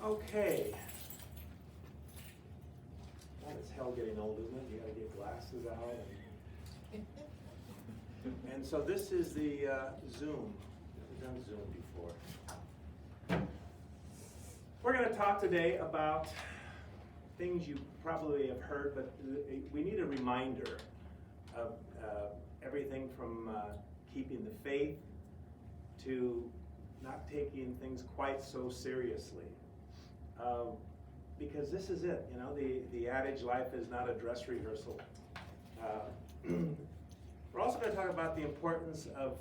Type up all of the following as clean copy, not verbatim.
Okay. That is hell getting old, isn't it? You gotta get glasses out. And so this is the Zoom. We've done Zoom before. We're going to talk today about things you probably have heard, but we need a reminder of everything from keeping the faith to not taking things quite so seriously. Because this is it, you know, the adage, life is not a dress rehearsal. We're also going to talk about the importance of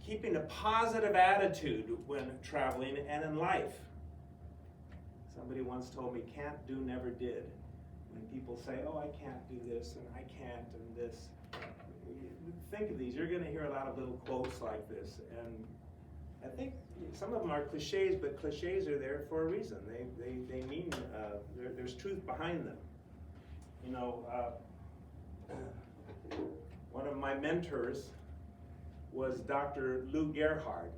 keeping a positive attitude when traveling and in life. Somebody once told me, can't do, never did. When people say, oh, I can't do this, and I can't, and this. Think of these. You're going to hear a lot of little quotes like this. And I think some of them are cliches, but cliches are there for a reason. They mean, there's truth behind them. You know, one of my mentors was Dr. Lou Gerhard.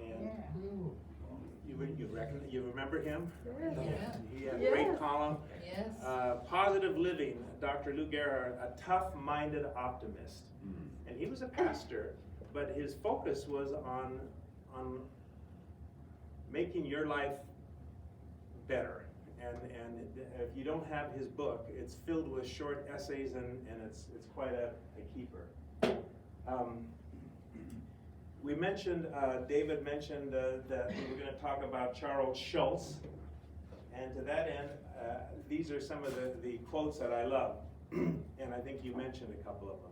And you remember him? Yeah. He had a great column. Yes. Positive Living, Dr. Lou Gerhard, a tough-minded optimist. And he was a pastor, but his focus was on making your life better. And if you don't have his book, it's filled with short essays, and it's quite a keeper. We mentioned, David mentioned that we were going to talk about Charles Schulz, and to that end, these are some of the quotes that I love, and I think you mentioned a couple of them.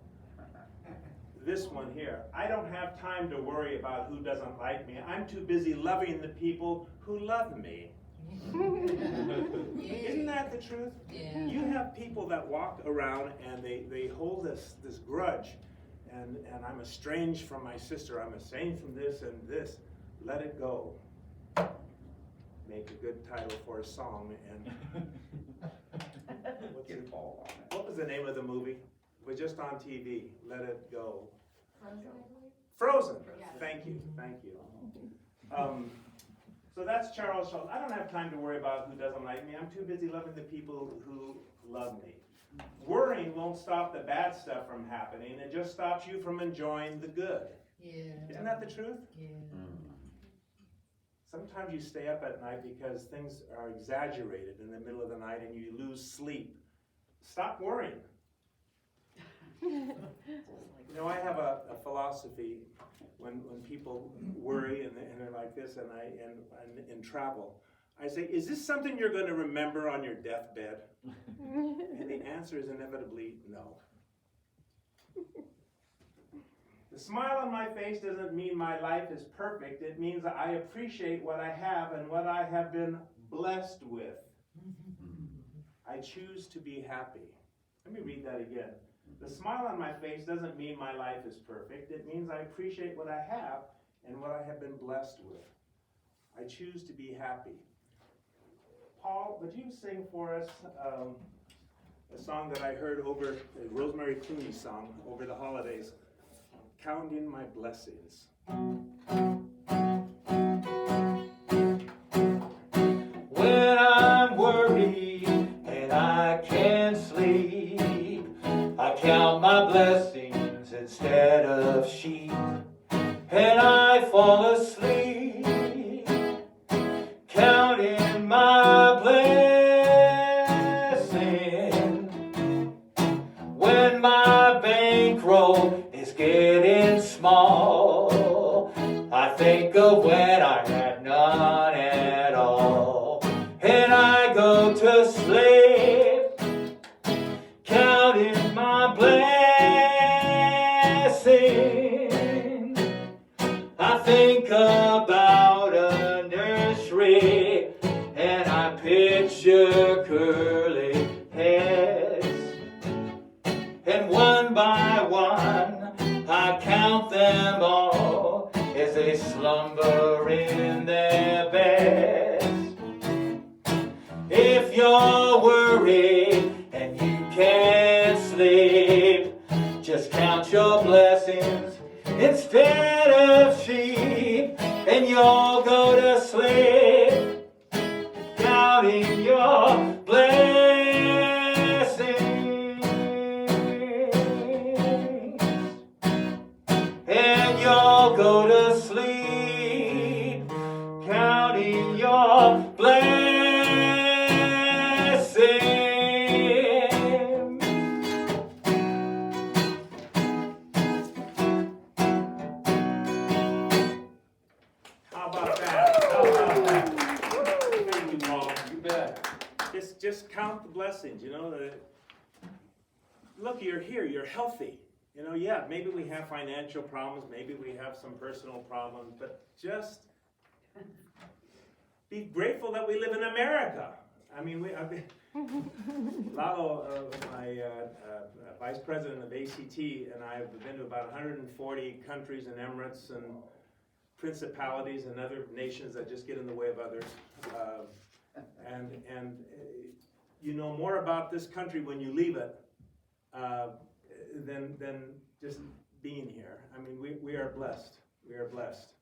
This one here, I don't have time to worry about who doesn't like me. I'm too busy loving the people who love me. Isn't that the truth? Yeah. You have people that walk around and they hold this grudge, and I'm estranged from my sister, I'm estranged from this and this. Let it go. Make a good title for a song. And what was the name of the movie? It was just on TV. Let it go. Frozen. Yeah. Thank you. So that's Charles Schulz. I don't have time to worry about who doesn't like me. I'm too busy loving the people who love me. Worrying won't stop the bad stuff from happening. It just stops you from enjoying the good. Yeah. Isn't that the truth? Yeah. Sometimes you stay up at night because things are exaggerated in the middle of the night and you lose sleep. Stop worrying. You know, I have a philosophy when people worry and they're like this, and in travel, I say, is this something you're going to remember on your deathbed? And the answer is inevitably no. The smile on my face doesn't mean my life is perfect. It means that I appreciate what I have and what I have been blessed with. I choose to be happy. Let me read that again. The smile on my face doesn't mean my life is perfect. It means I appreciate what I have and what I have been blessed with. I choose to be happy. Paul, would you sing for us a song that I heard over, Rosemary Clooney's song, over the holidays, Counting My Blessings. When I'm worried and I can't sleep, I count my blessings instead of sheep, and I fall asleep, counting my blessings. When my bankroll is getting small, I think of when I had none at all, and I go to sleep, counting my blessings. I think about a nursery, and I picture curly heads, and one by one I count them all as they slumber in their beds. If you're worried and you can't sleep, just count your blessings instead of sheep, and you'll go to sleep, counting your blessings. How about that? How about that? Thank you, Paul. You bet. Just count the blessings, you know. Look, you're here, you're healthy. You know, yeah, maybe we have financial problems, maybe we have some personal problems, but just be grateful that we live in America. I mean, Lalo, my vice president of ACT, and I have been to about 140 countries and emirates and principalities and other nations that just get in the way of others. And you know more about this country when you leave it than just being here. I mean, we are blessed. We are blessed.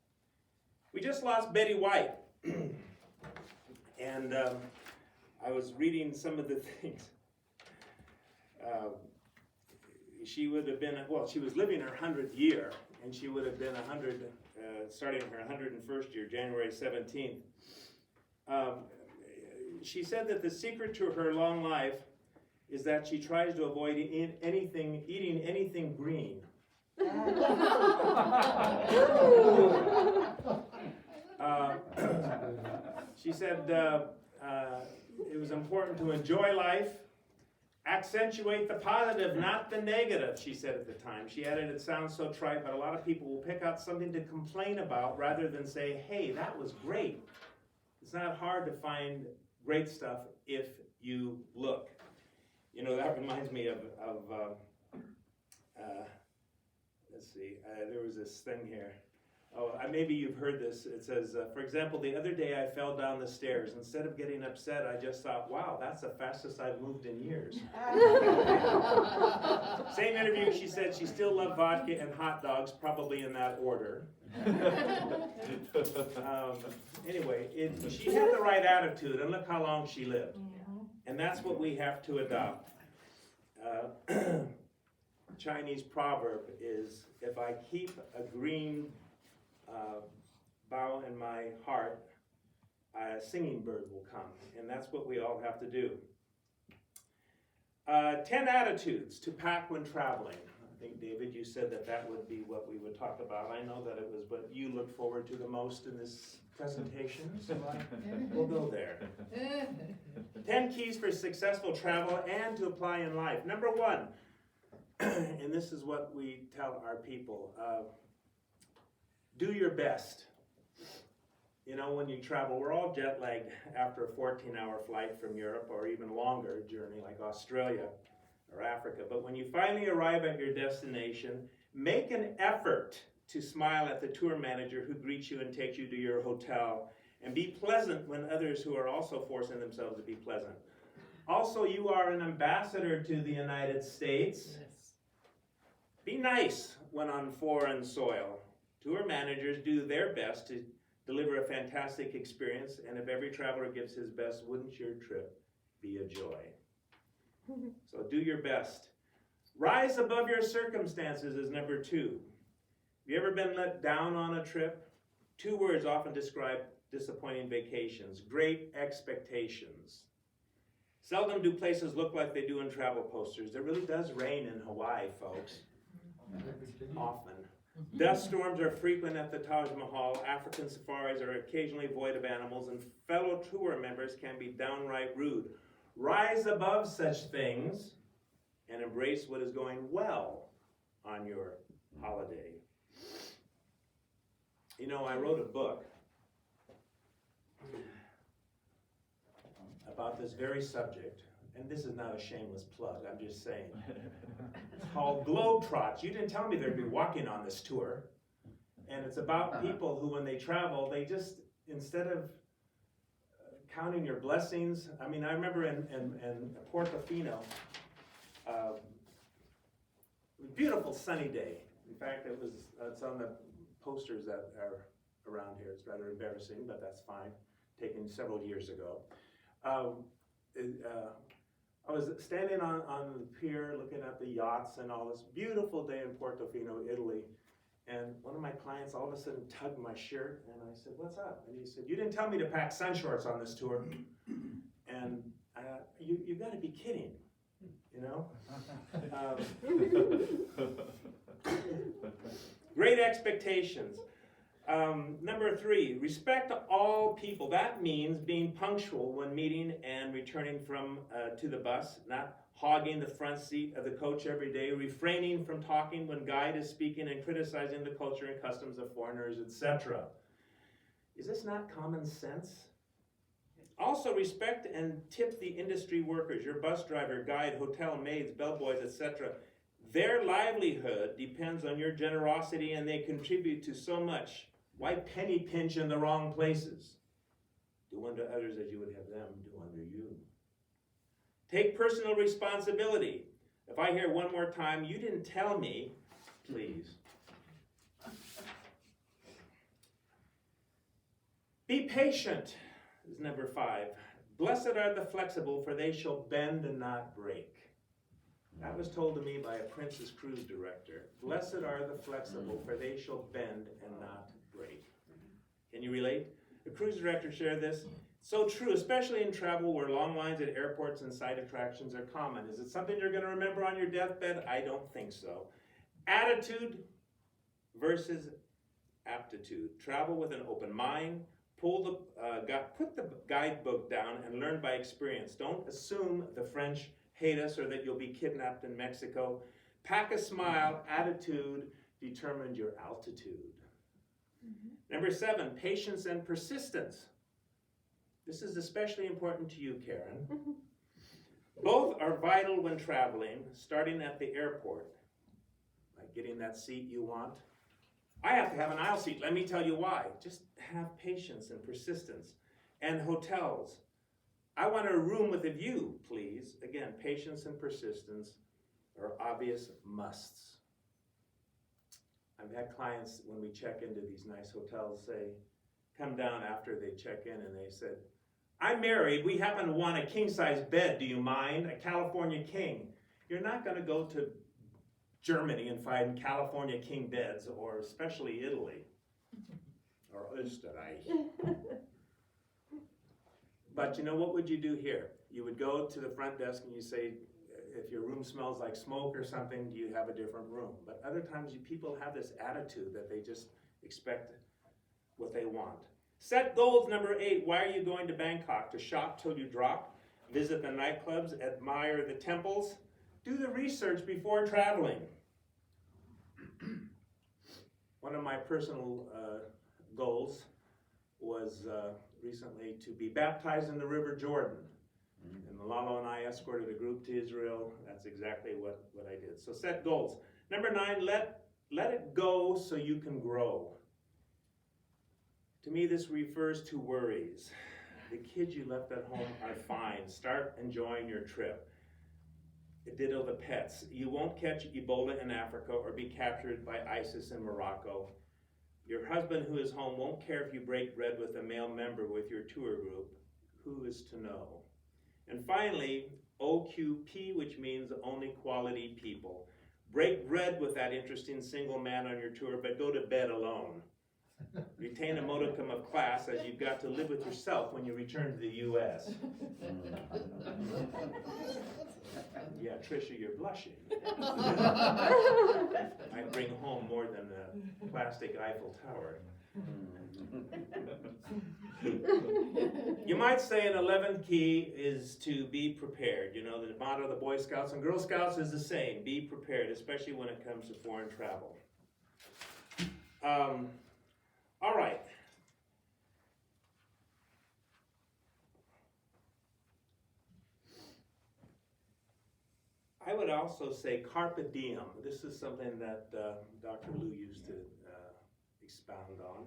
We just lost Betty White. And I was reading some of the things. She would have been, well, she was living her 100th year, and she would have been 100, starting her 101st year, January 17th. She said that the secret to her long life is that she tries to avoid eating anything green. She said it was important to enjoy life, accentuate the positive, not the negative, she said at the time. She added, it sounds so trite, but a lot of people will pick out something to complain about rather than say, hey, that was great. It's not hard to find great stuff if you look. You know, that reminds me of let's see, there was this thing here. Oh, maybe you've heard this. It says, for example, the other day I fell down the stairs. Instead of getting upset, I just thought, wow, that's the fastest I've moved in years. Same interview, she said she still loved vodka and hot dogs, probably in that order. Anyway, she had the right attitude, and look how long she lived. And that's what we have to adopt. Chinese proverb is, if I keep a green bough in my heart, a singing bird will come. And that's what we all have to do. 10 attitudes to pack when traveling. I think, David, you said that would be what we would talk about. I know that it was what you look forward to the most in this presentation, so we'll go there. 10 keys for successful travel and to apply in life. Number 1, and this is what we tell our people, do your best. You know, when you travel, we're all jet lagged after a 14-hour flight from Europe or even longer journey like Australia or Africa. But when you finally arrive at your destination, make an effort to smile at the tour manager who greets you and takes you to your hotel, and be pleasant when others who are also forcing themselves to be pleasant. Also, you are an ambassador to the United States. Yes. Be nice when on foreign soil. Tour managers do their best to deliver a fantastic experience, and if every traveler gives his best, wouldn't your trip be a joy? So do your best. Rise above your circumstances is number 2. Have you ever been let down on a trip? 2 words often describe disappointing vacations. Great expectations. Seldom do places look like they do in travel posters. It really does rain in Hawaii, folks. Often. Dust storms are frequent at the Taj Mahal. African safaris are occasionally void of animals, and fellow tour members can be downright rude. Rise above such things and embrace what is going well on your holiday. You know, I wrote a book about this very subject, and this is not a shameless plug, I'm just saying. It's called Globetrots. You didn't tell me they'd be walking on this tour. And it's about people who, when they travel, they just, instead of counting your blessings, I mean, I remember in Portofino, beautiful sunny day. In fact, it's on the posters that are around here. It's rather embarrassing, but that's fine, taken several years ago. I was standing on the pier looking at the yachts and all this beautiful day in Portofino, Italy, And one of my clients all of a sudden tugged my shirt, and I said, "What's up?" And he said, "You didn't tell me to pack sun shorts on this tour." And you've got to be kidding, you know? Great expectations. Number 3, respect all people. That means being punctual when meeting and returning from to the bus, not hogging the front seat of the coach every day, refraining from talking when guide is speaking and criticizing the culture and customs of foreigners, etc. Is this not common sense? Also, respect and tip the industry workers, your bus driver, guide, hotel maids, bellboys, etc. Their livelihood depends on your generosity, and they contribute to so much. Why penny pinch in the wrong places? Do unto others as you would have them do unto you. Take personal responsibility. If I hear one more time, "You didn't tell me," please. Be patient is number 5. Blessed are the flexible, for they shall bend and not break. That was told to me by a Princess Cruise director. Blessed are the flexible, for they shall bend and not break. Can you relate? The cruise director shared this. So true, especially in travel where long lines at airports and side attractions are common. Is it something you're going to remember on your deathbed? I don't think so. Attitude versus aptitude. Travel with an open mind. Put the guidebook down and learn by experience. Don't assume the French hate us or that you'll be kidnapped in Mexico. Pack a smile. Attitude determines your altitude. Number 7, patience and persistence. This is especially important to you, Karen. Both are vital when traveling, starting at the airport, like getting that seat you want. I have to have an aisle seat. Let me tell you why. Just have patience and persistence. And hotels. I want a room with a view, please. Again, patience and persistence are obvious musts. I've had clients, when we check into these nice hotels, come down after they check in and they said, "I'm married. We happen to want a king-size bed. Do you mind? A California king." You're not going to go to Germany and find California king beds, or especially Italy or Österreich. But you know, what would you do here? You would go to the front desk and you say, if your room smells like smoke or something, do you have a different room? But other times people have this attitude that they just expect what they want. Set goals, number 8. Why are you going to Bangkok? To shop till you drop? Visit the nightclubs? Admire the temples? Do the research before traveling. One of my personal goals was recently to be baptized in the River Jordan. And Lalo and I escorted a group to Israel. That's exactly what I did. So set goals. Number 9, let it go so you can grow. To me, this refers to worries. The kids you left at home are fine. Start enjoying your trip. Ditto the pets. You won't catch Ebola in Africa or be captured by ISIS in Morocco. Your husband who is home won't care if you break bread with a male member with your tour group. Who is to know? And finally, OQP, which means only quality people. Break bread with that interesting single man on your tour, but go to bed alone. Retain a modicum of class, as you've got to live with yourself when you return to the U.S. Yeah, Tricia, you're blushing. I bring home more than a plastic Eiffel Tower. You might say an 11th key is to be prepared. You know, the motto of the Boy Scouts and Girl Scouts is the same. Be prepared, especially when it comes to foreign travel. All right. I would also say carpe diem. This is something that Dr. Liu used to expound on.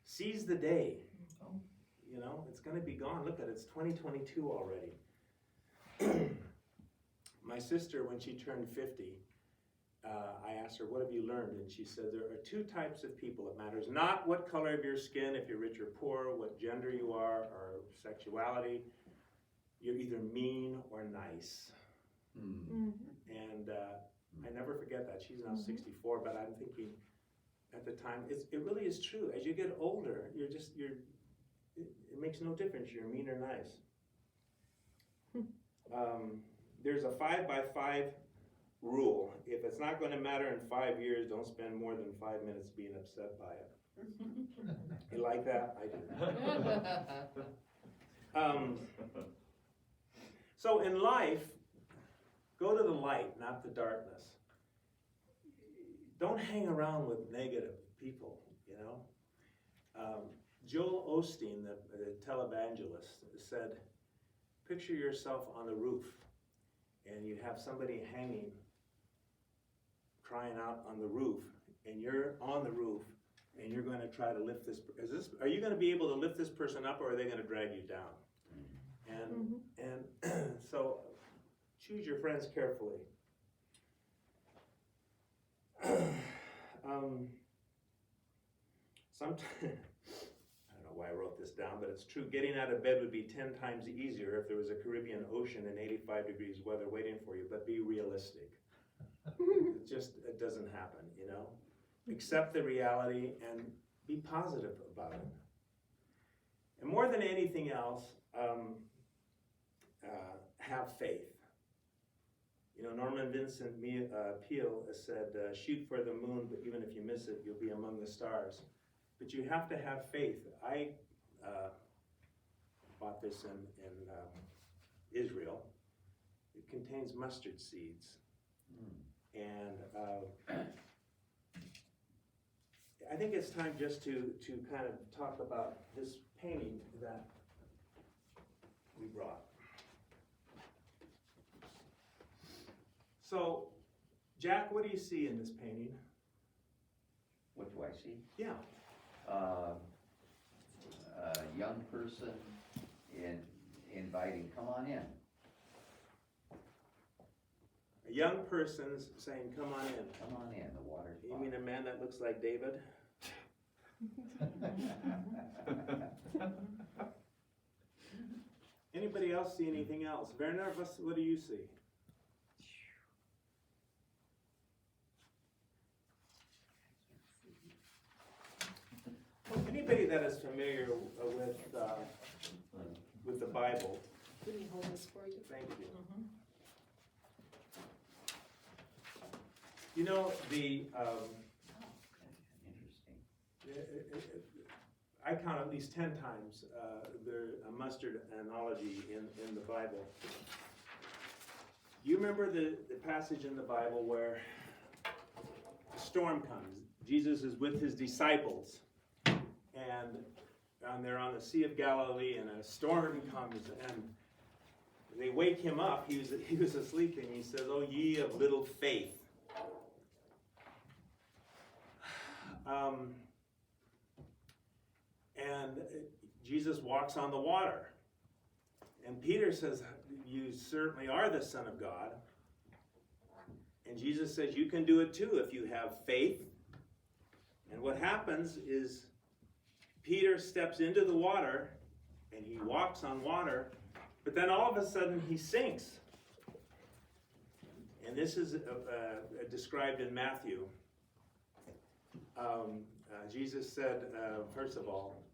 Seize the day. You know, it's going to be gone. Look at it, it's 2022 already. My sister, when she turned 50, I asked her, "What have you learned?" And she said, "There are 2 types of people. It matters not what color of your skin, if you're rich or poor, what gender you are, or sexuality. You're either mean or nice." And I never forget that. She's now 64, but I'm thinking, at the time. It really is true. As you get older, it makes no difference. You're mean or nice. There's a 5 by 5 rule. If it's not going to matter in 5 years, don't spend more than 5 minutes being upset by it. You like that? I do. So in life, go to the light, not the darkness. Don't hang around with negative people, you know. Joel Osteen, the televangelist, said, picture yourself on the roof, and you have somebody hanging, crying out on the roof, and you're on the roof, and you're going to try to lift this. Are you going to be able to lift this person up, or are they going to drag you down? And so choose your friends carefully. Sometimes, I don't know why I wrote this down, but it's true. Getting out of bed would be 10 times easier if there was a Caribbean Ocean and 85 degrees weather waiting for you, but be realistic. It doesn't happen, you know? Accept the reality and be positive about it. And more than anything else, have faith. You know, Norman Vincent Peale has said, shoot for the moon, but even if you miss it, you'll be among the stars. But you have to have faith. I bought this in Israel. It contains mustard seeds. And I think it's time just to kind of talk about this painting that we brought. So, Jack, what do you see in this painting? What do I see? Yeah. A young person inviting, come on in. A young person's saying, come on in. Come on in, the water's You mean a man that looks like David? Anybody else see anything else? Werner, what do you see? Anybody that is familiar with the Bible? Let me hold this for you. Thank you. You know, Interesting. I count at least 10 times a mustard analogy in the Bible. You remember the passage in the Bible where a storm comes. Jesus is with his disciples, and they're on the Sea of Galilee, and a storm comes, and they wake him up. He was asleep, and he says, "Oh, ye of little faith." And Jesus walks on the water. And Peter says, "You certainly are the Son of God." And Jesus says, "You can do it too if you have faith." And what happens is Peter steps into the water and he walks on water, but then all of a sudden he sinks. And this is described in Matthew. Jesus said, first of all,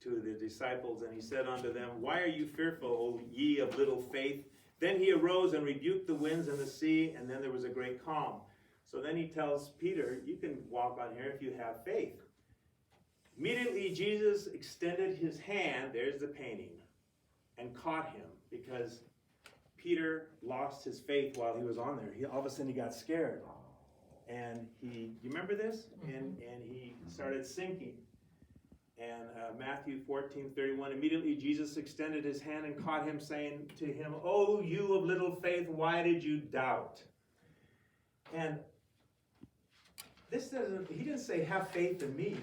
to the disciples, and he said unto them, "Why are you fearful, O ye of little faith?" Then he arose and rebuked the winds and the sea, and then there was a great calm. So then he tells Peter, "You can walk on here if you have faith." Immediately Jesus extended his hand, there's the painting, and caught him, because Peter lost his faith while he was on there. All of a sudden he got scared. And you remember this? And he started sinking. And Matthew 14:31, immediately Jesus extended his hand and caught him, saying to him, "Oh, you of little faith, why did you doubt?" And he didn't say, "Have faith in me."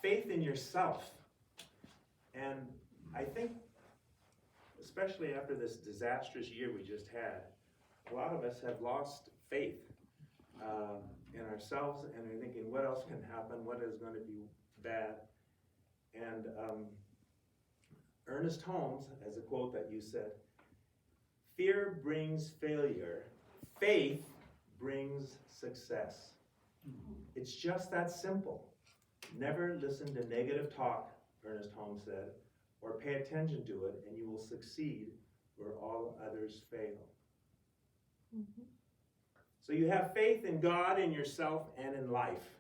Faith in yourself. And I think, especially after this disastrous year we just had, a lot of us have lost faith in ourselves, and are thinking, what else can happen? What is going to be bad? And Ernest Holmes has a quote that you said, "Fear brings failure, faith brings success." It's just that simple. Never listen to negative talk, Ernest Holmes said, or pay attention to it, and you will succeed where all others fail. So you have faith in God, in yourself, and in life.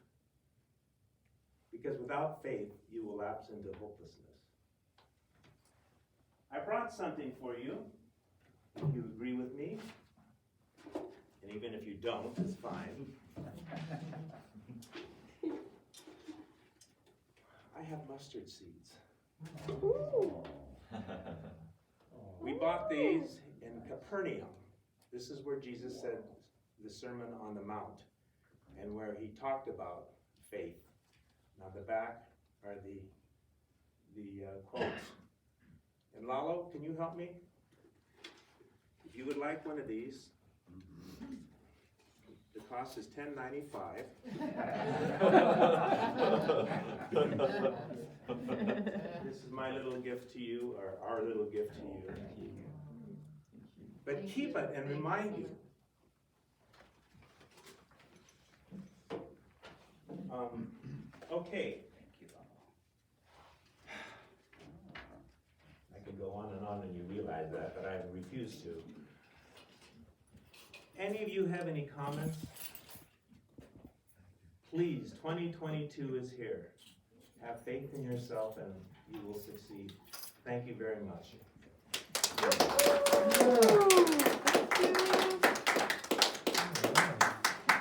Because without faith, you will lapse into hopelessness. I brought something for you. If you agree with me, and even if you don't, it's fine. I have mustard seeds. We bought these in Capernaum. This is where Jesus said the Sermon on the Mount, and where he talked about faith. Now the back are the quotes. And Lalo, can you help me? If you would like one of these, the cost is $10.95. This is my little gift to you, or our little gift to you. But keep it and remind you. Okay. I could go on and you realize that, but I refuse to. Any of you have any comments? Please, 2022 is here. Have faith in yourself and you will succeed. Thank you very much. Thank you.